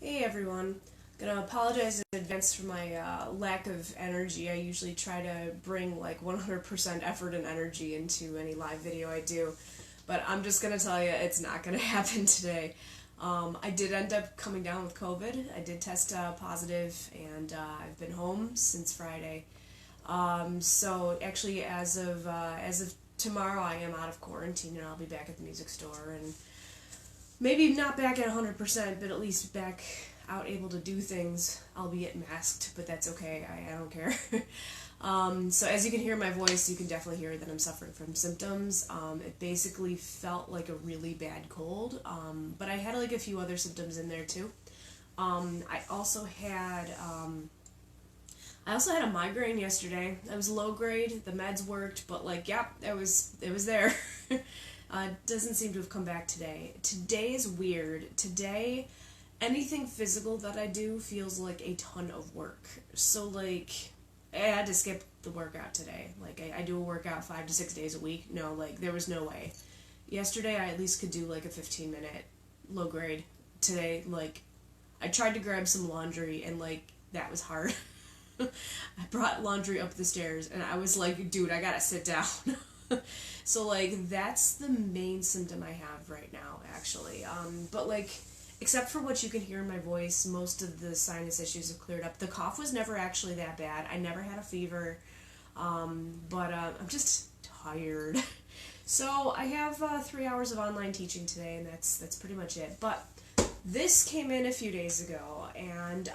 Hey everyone, gonna apologize in advance for my lack of energy. I usually try to bring like 100% effort and energy into any live video I do, but I'm just gonna tell you it's not gonna happen today. I did end up coming down with COVID. I did test positive, and I've been home since Friday. So actually, as of tomorrow, I am out of quarantine, and I'll be back at the music store, and maybe not back at 100%, but at least back out able to do things, albeit masked, but that's okay, I don't care. So as you can hear my voice, you can definitely hear that I'm suffering from symptoms. It basically felt like a really bad cold, but I had like a few other symptoms in there too. I also had a migraine yesterday. I was low grade, the meds worked, but like, yep, it was there. Doesn't seem to have come back today. Today is weird. Today, anything physical that I do feels like a ton of work. So, like, I had to skip the workout today. Like, I do a workout 5 to 6 days a week. No, like, there was no way. Yesterday, I at least could do, like, a 15-minute low grade. Today, like, I tried to grab some laundry, and, like, that was hard. I brought laundry up the stairs, and I was like, dude, I gotta sit down. So, like, that's the main symptom I have right now, actually. But, like, except for what you can hear in my voice, most of the sinus issues have cleared up. The cough was never actually that bad. I never had a fever, but I'm just tired. So, I have 3 hours of online teaching today, and that's pretty much it. But this came in a few days ago, and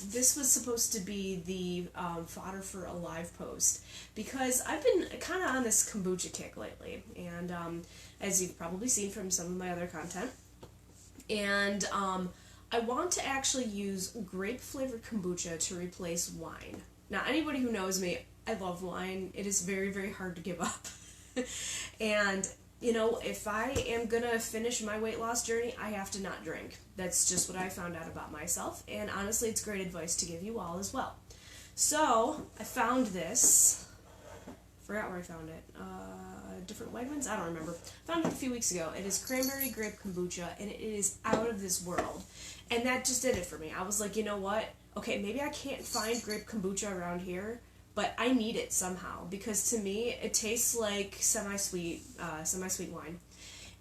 this was supposed to be the fodder for a live post, because I've been kind of on this kombucha kick lately, and as you've probably seen from some of my other content, and I want to actually use grape-flavored kombucha to replace wine. Now, anybody who knows me, I love wine. It is very, very hard to give up. And you know, if I am gonna finish my weight loss journey, I have to not drink. That's just what I found out about myself, and honestly, it's great advice to give you all as well. So, I found this. Forgot where I found it. Different Wegmans? I don't remember. Found it a few weeks ago. It is cranberry grape kombucha, and it is out of this world. And that just did it for me. I was like, you know what? Okay, maybe I can't find grape kombucha around here, but I need it somehow, because to me it tastes like semi-sweet wine.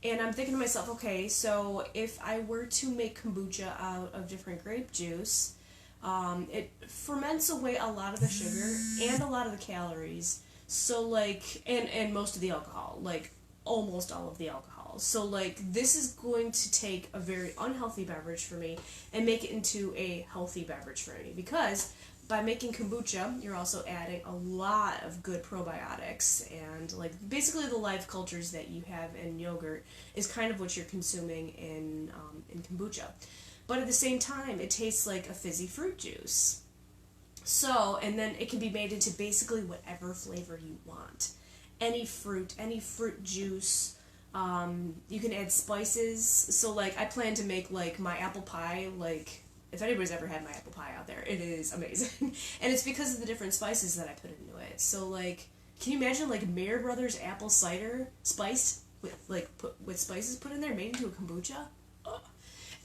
And I'm thinking to myself, okay, so if I were to make kombucha out of different grape juice, it ferments away a lot of the sugar and a lot of the calories. So like, and most of the alcohol, like almost all of the alcohol. So like, this is going to take a very unhealthy beverage for me and make it into a healthy beverage for me, because by making kombucha, you're also adding a lot of good probiotics, and like basically the life cultures that you have in yogurt is kind of what you're consuming in kombucha. But at the same time, it tastes like a fizzy fruit juice. So, and then it can be made into basically whatever flavor you want. Any fruit juice. You can add spices. So like, I plan to make like my apple pie, like, if anybody's ever had my apple pie out there, it is amazing. And it's because of the different spices that I put into it. So, like, can you imagine, like, Mayer Brothers apple cider spiced with, like, with spices put in there, made into a kombucha? Ugh.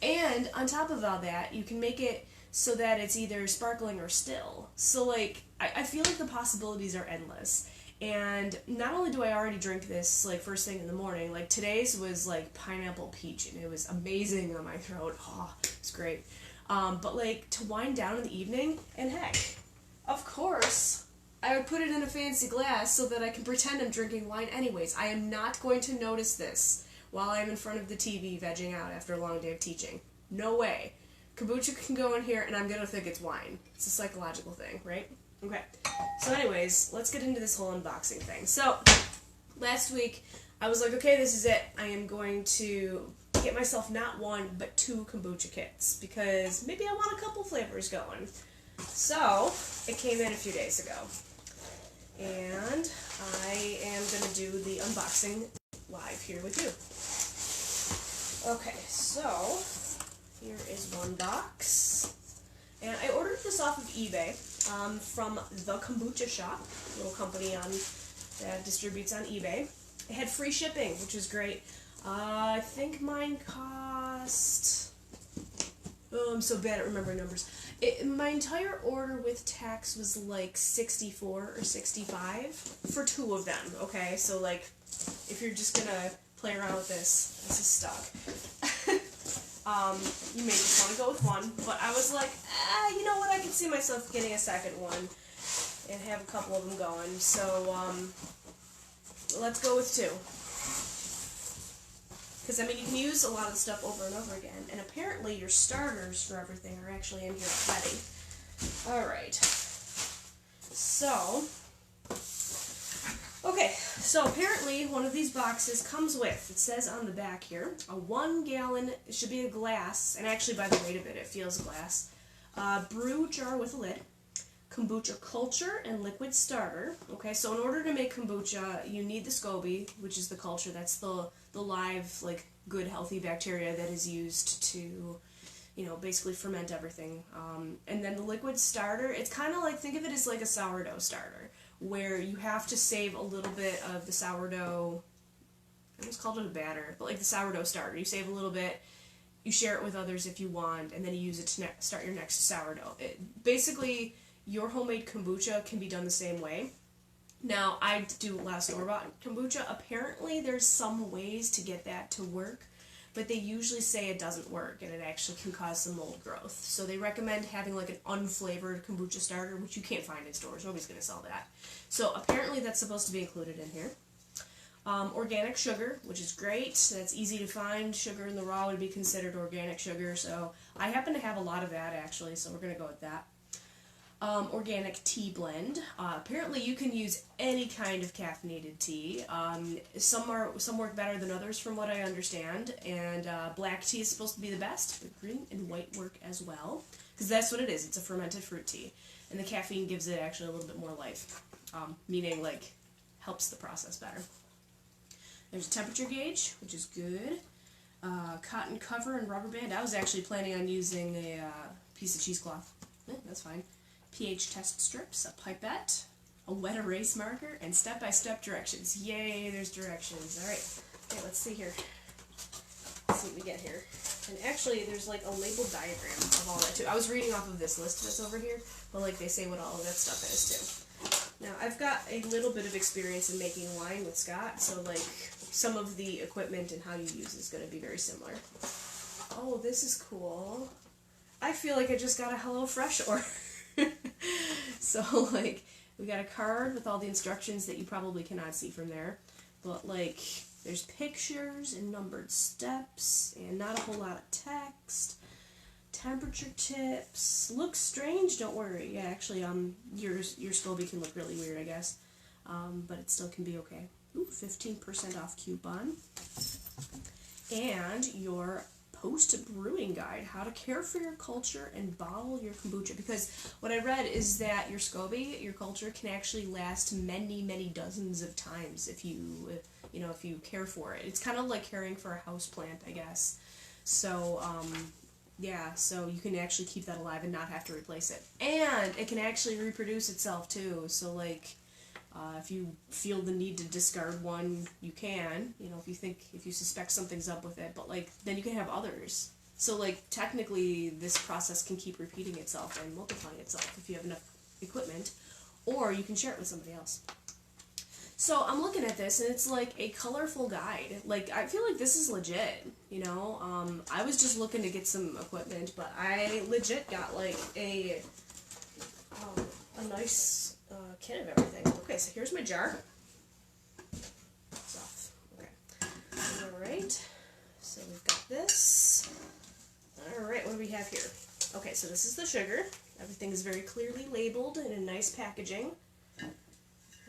And on top of all that, you can make it so that it's either sparkling or still. So, like, I feel like the possibilities are endless. And not only do I already drink this, like, first thing in the morning, like, today's was, like, pineapple peach, and it was amazing on my throat. Oh, it's great. But like, to wind down in the evening, and heck, of course, I would put it in a fancy glass so that I can pretend I'm drinking wine anyways. I am not going to notice this while I'm in front of the TV vegging out after a long day of teaching. No way. Kombucha can go in here and I'm gonna think it's wine. It's a psychological thing, right? Okay. So anyways, let's get into this whole unboxing thing. So, last week, I was like, okay, this is it. I am going to get myself not one, but 2 kombucha kits, because maybe I want a couple flavors going. So, it came in a few days ago, and I am going to do the unboxing live here with you. Okay, so, here is one box, and I ordered this off of eBay, from the Kombucha Shop, a little company that distributes on eBay. It had free shipping, which was great. I think mine cost I'm so bad at remembering numbers. My entire order with tax was like 64 or 65 for 2 of them, okay? So, like, if you're just gonna play around with this is stuck. You may just want to go with 1, but I was like, you know what, I can see myself getting a second one and have a couple of them going, so, let's go with 2. Because, I mean, you can use a lot of the stuff over and over again. And apparently your starters for everything are actually in here already. Alright. So, okay. So, apparently one of these boxes comes with, it says on the back here, a 1 gallon, it should be a glass, and actually by the weight of it, it feels glass, brew jar with a lid, kombucha culture and liquid starter. Okay, so in order to make kombucha, you need the SCOBY, which is the culture. That's the live, like, good, healthy bacteria that is used to, you know, basically ferment everything. And then the liquid starter, it's kind of like, think of it as like a sourdough starter, where you have to save a little bit of the sourdough, I almost called it a batter, but like the sourdough starter. You save a little bit, you share it with others if you want, and then you use it to start your next sourdough. Basically, your homemade kombucha can be done the same way. Now, I do a lot of store-bought kombucha. Apparently, there's some ways to get that to work, but they usually say it doesn't work, and it actually can cause some mold growth. So they recommend having like an unflavored kombucha starter, which you can't find in stores. Nobody's going to sell that. So apparently that's supposed to be included in here. Organic sugar, which is great. That's easy to find. Sugar in the raw would be considered organic sugar, so I happen to have a lot of that, actually, so we're going to go with that. Organic tea blend. Apparently you can use any kind of caffeinated tea. Some work better than others from what I understand, and black tea is supposed to be the best, but green and white work as well, because that's what it is. It's a fermented fruit tea, and the caffeine gives it actually a little bit more life, meaning like helps the process better. There's a temperature gauge, which is good. Cotton cover and rubber band. I was actually planning on using a piece of cheesecloth. That's fine. pH test strips, a pipette, a wet erase marker, and step-by-step directions. Yay, there's directions. Alright, okay, let's see here. Let's see what we get here. And actually, there's like a labeled diagram of all that too. I was reading off of this list that's over here, but like they say what all of that stuff is too. Now, I've got a little bit of experience in making wine with Scott, so like some of the equipment and how you use is going to be very similar. Oh, this is cool. I feel like I just got a HelloFresh order. So, like, we got a card with all the instructions that you probably cannot see from there. But, like, there's pictures and numbered steps and not a whole lot of text. Temperature tips. Looks strange, don't worry. Yeah, actually, your SCOBY can look really weird, I guess. But it still can be okay. Ooh, 15% off coupon. And your post-brewing guide, how to care for your culture and bottle your kombucha. Because what I read is that your SCOBY, your culture, can actually last many, many dozens of times if you care for it. It's kind of like caring for a house plant, I guess. So, yeah, so you can actually keep that alive and not have to replace it. And it can actually reproduce itself, too. So, like, if you feel the need to discard one, you can, if you suspect something's up with it, but, like, then you can have others. So, like, technically, this process can keep repeating itself and multiplying itself if you have enough equipment, or you can share it with somebody else. So, I'm looking at this, and it's, like, a colorful guide. Like, I feel like this is legit, I was just looking to get some equipment, but I legit got, like, a nice kit of everything. Okay, so here's my jar. It's off. Okay. Alright. So we've got this. Alright, what do we have here? Okay, so this is the sugar. Everything is very clearly labeled in a nice packaging.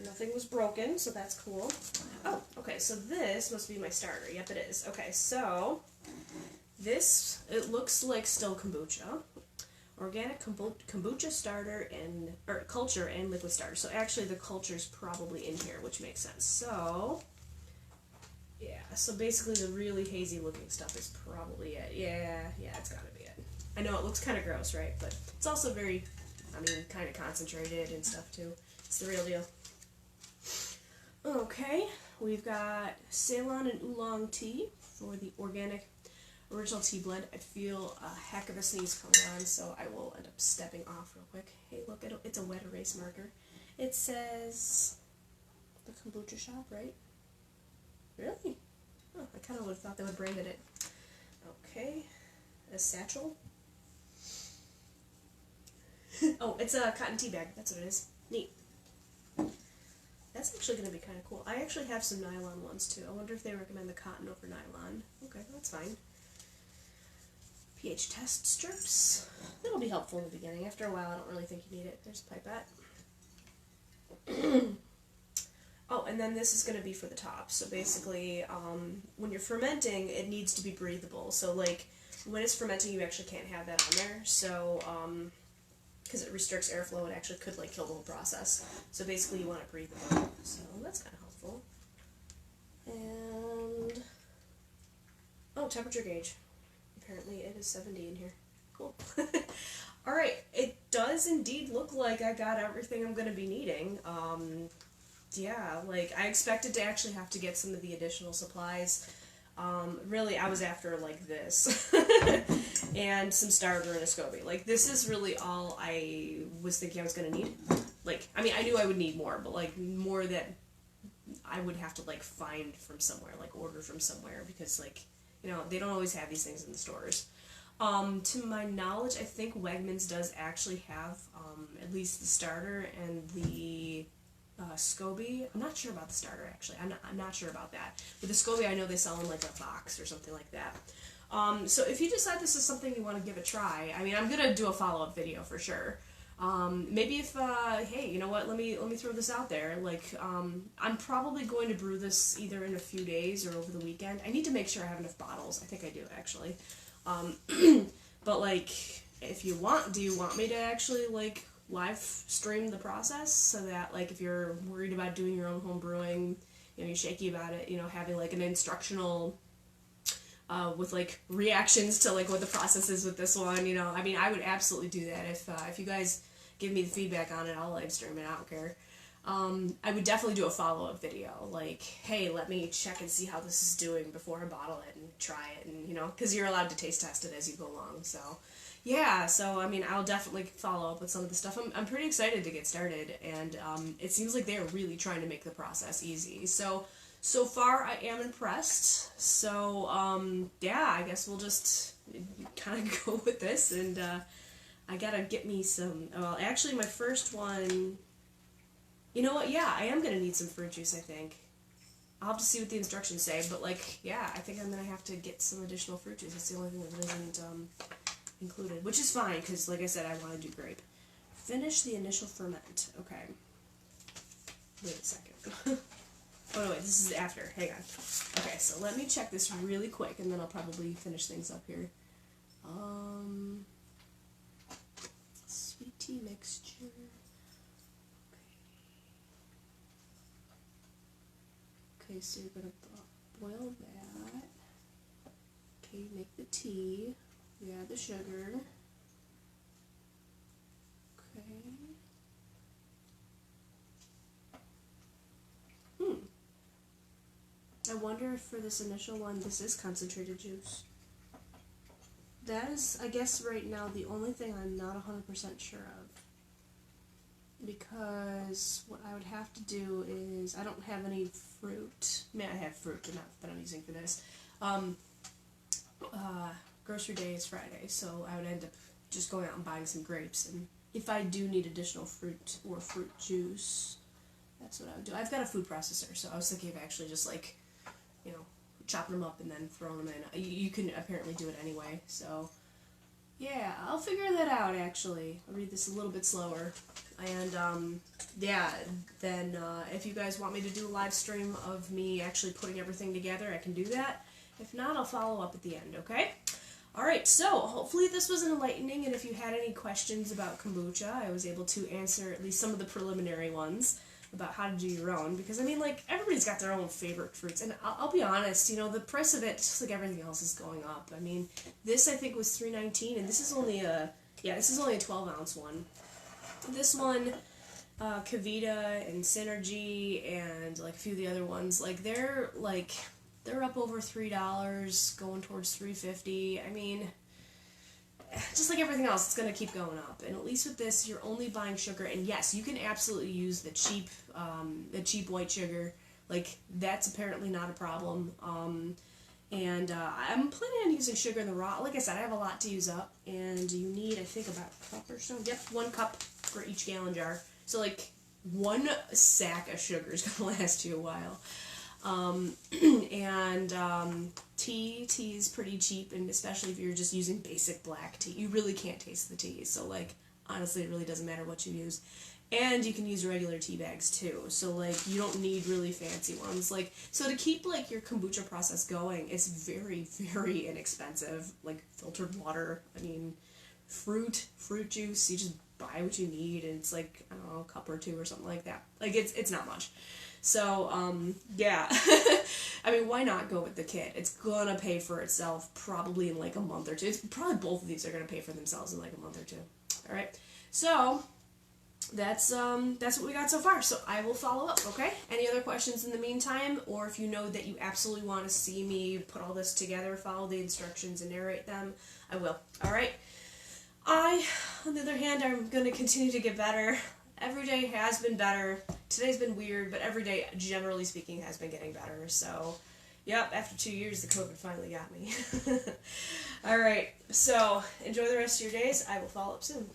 Nothing was broken, so that's cool. Oh, okay, so this must be my starter. Yep, it is. Okay, so this, it looks like still kombucha. Organic kombucha starter or culture and liquid starter. So actually the culture's probably in here, which makes sense. So, yeah, so basically the really hazy looking stuff is probably it. Yeah, it's gotta be it. I know it looks kind of gross, right? But it's also very, kind of concentrated and stuff too. It's the real deal. Okay, we've got Ceylon and Oolong tea for the organic original tea blend. I feel a heck of a sneeze coming on, so I will end up stepping off real quick. Hey, look, it's a wet erase marker. It says the Kombucha shop, right? Really? Oh, I kind of would have thought they would have branded it. Okay, a satchel. Oh, it's a cotton tea bag. That's what it is. Neat. That's actually going to be kind of cool. I actually have some nylon ones too. I wonder if they recommend the cotton over nylon. Okay, that's fine. pH test strips. That'll be helpful in the beginning. After a while, I don't really think you need it. There's a pipette. Oh, and then this is going to be for the top. So basically, when you're fermenting, it needs to be breathable. So like, when it's fermenting, you actually can't have that on there. So, because it restricts airflow, it actually could like kill the whole process. So basically you want it breathable. So that's kind of helpful. And, oh, temperature gauge. Apparently it is 70 in here. Cool. Alright, it does indeed look like I got everything I'm going to be needing. Yeah, like I expected to actually have to get some of the additional supplies. Really, I was after like this and some starter and a SCOBY. Like this is really all I was thinking I was gonna need. Like, I mean, I knew I would need more, but like more that I would have to like find from somewhere, like order from somewhere, because like, you know, they don't always have these things in the stores. To my knowledge, I think Wegmans does actually have at least the starter and the SCOBY. I'm not sure about the starter, actually. I'm not sure about that. But the SCOBY, I know they sell in like a box or something like that. So if you decide this is something you want to give a try, I mean, I'm going to do a follow-up video for sure. Maybe if, hey, you know what, let me throw this out there. Like, I'm probably going to brew this either in a few days or over the weekend. I need to make sure I have enough bottles. I think I do, actually. But like, if you want, do you want me to actually, like, live stream the process so that like if you're worried about doing your own home brewing, you know, you're shaky about it, you know, having like an instructional with like reactions to like what the process is with this one, you know, I mean, I would absolutely do that. If you guys give me the feedback on it, I'll live stream it. I don't care. I would definitely do a follow-up video, like, hey, let me check and see how this is doing before I bottle it and try it, and you know, because you're allowed to taste test it as you go along. So yeah, so I mean, I'll definitely follow up with some of the stuff. I'm pretty excited to get started, and it seems like they're really trying to make the process easy. So far I am impressed. So yeah, I guess we'll just kind of go with this, and I gotta get me some. Well, actually, my first one. You know what? Yeah, I am gonna need some fruit juice. I think. I'll have to see what the instructions say, but like, yeah, I think I'm gonna have to get some additional fruit juice. It's the only thing that isn't included, which is fine, because like I said, I want to do grape. Finish the initial ferment. Okay. Wait a second. Oh no, wait, this is after. Hang on. Okay, so let me check this really quick, and then I'll probably finish things up here. Sweet tea mixture. Okay, so you're gonna boil that. Okay, make the tea. You add the sugar. Okay. I wonder if for this initial one, this is concentrated juice. That is, I guess, right now the only thing I'm not 100% sure of. Because what I would have to do is, I don't have any fruit. I mean, I have fruit, but not that I'm using for this. Grocery day is Friday, so I would end up just going out and buying some grapes. And if I do need additional fruit or fruit juice, that's what I would do. I've got a food processor, so I was thinking of actually just like, you know, chopping them up and then throwing them in. You can apparently do it anyway, so yeah, I'll figure that out actually. I'll read this a little bit slower. And yeah, then if you guys want me to do a live stream of me actually putting everything together, I can do that. If not, I'll follow up at the end, okay? Alright, so hopefully this was enlightening, and if you had any questions about kombucha, I was able to answer at least some of the preliminary ones about how to do your own, because I mean, like, everybody's got their own favorite fruits, and I'll be honest, you know, the price of it, just like everything else, is going up. I mean, this I think was $3.19, and this is only a 12-ounce one. This one, Kavita and Synergy and like a few of the other ones, like they're like they're up over $3, going towards $3.50. I mean, just like everything else, it's going to keep going up. And at least with this, you're only buying sugar. And yes, you can absolutely use the cheap white sugar. Like, that's apparently not a problem. And I'm planning on using sugar in the raw. Like I said, I have a lot to use up. And you need, I think, about a cup or so. Yep, 1 cup for each gallon jar. So, like, 1 sack of sugar is going to last you a while. Tea is pretty cheap, and especially if you're just using basic black tea, you really can't taste the tea. So, like, honestly, it really doesn't matter what you use. And you can use regular tea bags too. So, like, you don't need really fancy ones. Like, so to keep, like, your kombucha process going, it's very, very inexpensive. Like, filtered water, I mean, fruit juice, you just buy what you need, and it's like, I don't know, a cup or 2 or something like that. Like, it's not much. So, yeah. I mean, why not go with the kit? It's gonna pay for itself probably in like a month or 2. It's probably both of these are gonna pay for themselves in like a month or 2. Alright? So, that's what we got so far. So I will follow up, okay? Any other questions in the meantime? Or if you know that you absolutely want to see me put all this together, follow the instructions and narrate them, I will. Alright? On the other hand, I'm going to continue to get better. Every day has been better. Today's been weird, but every day, generally speaking, has been getting better. So, yep, after 2 years, the COVID finally got me. Alright, so enjoy the rest of your days. I will follow up soon.